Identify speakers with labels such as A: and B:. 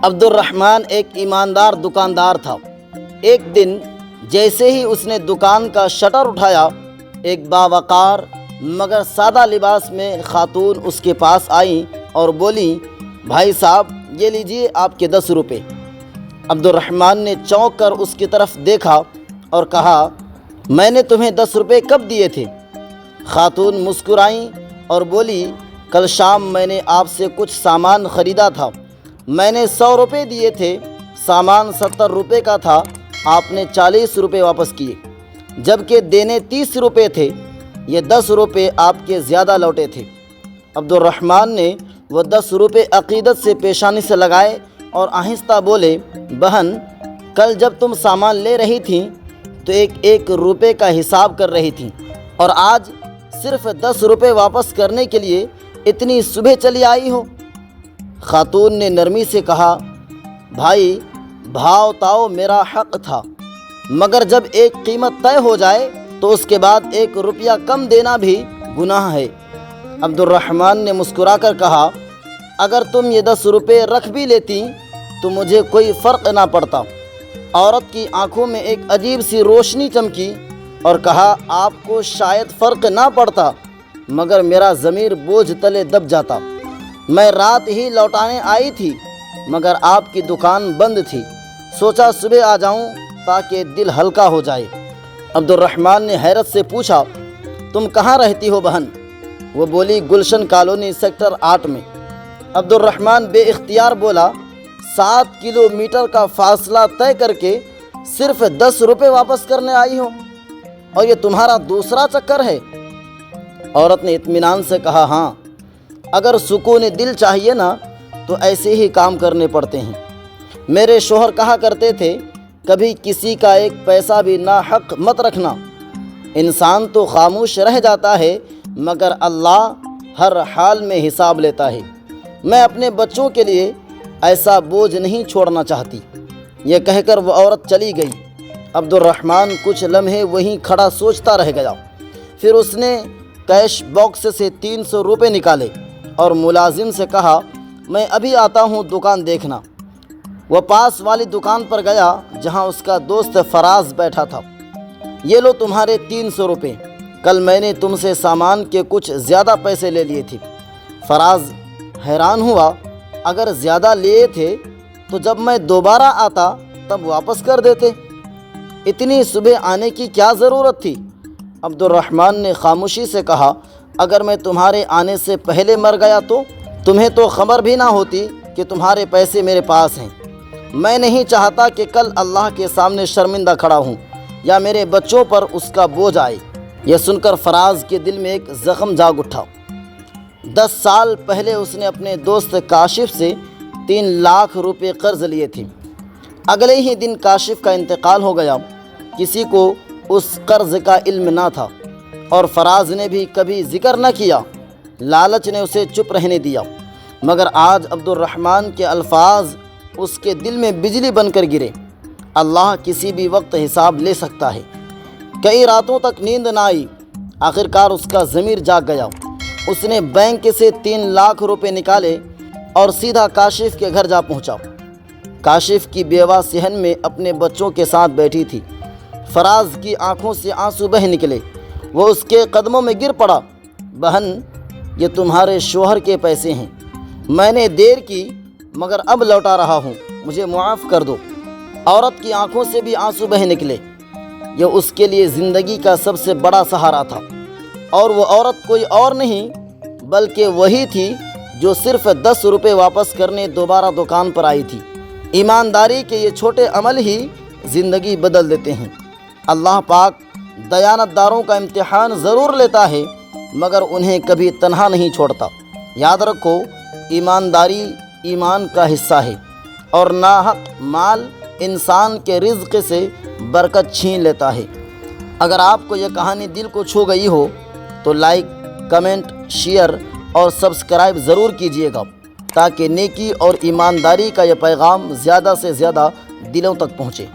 A: عبد الرحمن ایک ایماندار دکاندار تھا۔ ایک دن جیسے ہی اس نے دکان کا شٹر اٹھایا، ایک باوقار مگر سادہ لباس میں خاتون اس کے پاس آئیں اور بولیں، بھائی صاحب یہ لیجئے آپ کے 10 روپے۔ عبد الرحمن نے چونک کر اس کی طرف دیکھا اور کہا، میں نے تمہیں 10 روپے کب دیے تھے؟ خاتون مسکرائیں اور بولی، کل شام میں نے آپ سے کچھ سامان خریدا تھا، میں نے 100 روپے دیے تھے، سامان 70 روپے کا تھا، آپ نے 40 روپے واپس کیے، جبکہ دینے 30 روپے تھے، یہ 10 روپے آپ کے زیادہ لوٹے تھے۔ عبد الرحمن نے وہ 10 روپے عقیدت سے پیشانی سے لگائے اور آہستہ بولے، بہن کل جب تم سامان لے رہی تھیں تو ایک روپے کا حساب کر رہی تھیں، اور آج صرف 10 روپے واپس کرنے کے لیے اتنی صبح چلی آئی ہو۔ خاتون نے نرمی سے کہا، بھائی بھاؤ تاؤ میرا حق تھا، مگر جب ایک قیمت طے ہو جائے تو اس کے بعد 1 روپیہ کم دینا بھی گناہ ہے۔ عبد الرحمن نے مسکرا کر کہا، اگر تم یہ 10 روپے رکھ بھی لیتی تو مجھے کوئی فرق نہ پڑتا۔ عورت کی آنکھوں میں ایک عجیب سی روشنی چمکی اور کہا، آپ کو شاید فرق نہ پڑتا، مگر میرا ضمیر بوجھ تلے دب جاتا۔ میں رات ہی لوٹانے آئی تھی، مگر آپ کی دکان بند تھی، سوچا صبح آ جاؤں تاکہ دل ہلکا ہو جائے۔ عبد الرحمن نے حیرت سے پوچھا، تم کہاں رہتی ہو بہن؟ وہ بولی، گلشن کالونی سیکٹر 8 میں۔ عبد الرحمن بے اختیار بولا، 7 کلومیٹر کا فاصلہ طے کر کے صرف 10 روپے واپس کرنے آئی ہو، اور یہ تمہارا دوسرا چکر ہے؟ عورت نے اطمینان سے کہا، ہاں، اگر سکون دل چاہیے نا تو ایسے ہی کام کرنے پڑتے ہیں۔ میرے شوہر کہا کرتے تھے، کبھی کسی کا 1 پیسہ بھی ناحق مت رکھنا۔ انسان تو خاموش رہ جاتا ہے، مگر اللہ ہر حال میں حساب لیتا ہے۔ میں اپنے بچوں کے لیے ایسا بوجھ نہیں چھوڑنا چاہتی۔ یہ کہہ کر وہ عورت چلی گئی۔ عبد الرحمن کچھ لمحے وہیں کھڑا سوچتا رہ گیا۔ پھر اس نے کیش باکس سے 300 روپے نکالے اور ملازم سے کہا، میں ابھی آتا ہوں دکان دیکھنا۔ وہ پاس والی دکان پر گیا جہاں اس کا دوست فراز بیٹھا تھا۔ یہ لو تمہارے 300 روپے، کل میں نے تم سے سامان کے کچھ زیادہ پیسے لے لیے تھے۔ فراز حیران ہوا، اگر زیادہ لیے تھے تو جب میں دوبارہ آتا تب واپس کر دیتے، اتنی صبح آنے کی کیا ضرورت تھی؟ عبد الرحمن نے خاموشی سے کہا، اگر میں تمہارے آنے سے پہلے مر گیا تو تمہیں تو خبر بھی نہ ہوتی کہ تمہارے پیسے میرے پاس ہیں۔ میں نہیں چاہتا کہ کل اللہ کے سامنے شرمندہ کھڑا ہوں یا میرے بچوں پر اس کا بوجھ آئے۔ یہ سن کر فراز کے دل میں ایک زخم جاگ اٹھا۔ 10 سال پہلے اس نے اپنے دوست کاشف سے 3 لاکھ روپے قرض لیے تھے۔ اگلے ہی دن کاشف کا انتقال ہو گیا۔ کسی کو اس قرض کا علم نہ تھا اور فراز نے بھی کبھی ذکر نہ کیا۔ لالچ نے اسے چپ رہنے دیا، مگر آج عبد الرحمن کے الفاظ اس کے دل میں بجلی بن کر گرے۔ اللہ کسی بھی وقت حساب لے سکتا ہے۔ کئی راتوں تک نیند نہ آئی، آخرکار اس کا ضمیر جاگ گیا۔ اس نے بینک سے 3 لاکھ روپے نکالے اور سیدھا کاشف کے گھر جا پہنچا۔ کاشف کی بیوہ صحن میں اپنے بچوں کے ساتھ بیٹھی تھی۔ فراز کی آنکھوں سے آنسو بہہ نکلے۔ وہ اس کے قدموں میں گر پڑا، بہن یہ تمہارے شوہر کے پیسے ہیں، میں نے دیر کی مگر اب لوٹا رہا ہوں، مجھے معاف کر دو۔ عورت کی آنکھوں سے بھی آنسو بہہ نکلے۔ یہ اس کے لیے زندگی کا سب سے بڑا سہارا تھا، اور وہ عورت کوئی اور نہیں بلکہ وہی تھی جو صرف 10 روپے واپس کرنے دوبارہ دکان پر آئی تھی۔ ایمانداری کے یہ چھوٹے عمل ہی زندگی بدل دیتے ہیں۔ اللہ پاک دیانت داروں کا امتحان ضرور لیتا ہے، مگر انہیں کبھی تنہا نہیں چھوڑتا۔ یاد رکھو، ایمانداری ایمان کا حصہ ہے، اور ناحق مال انسان کے رزق سے برکت چھین لیتا ہے۔ اگر آپ کو یہ کہانی دل کو چھو گئی ہو تو لائک، کمنٹ، شیئر اور سبسکرائب ضرور کیجیے گا، تاکہ نیکی اور ایمانداری کا یہ پیغام زیادہ سے زیادہ دلوں تک پہنچے۔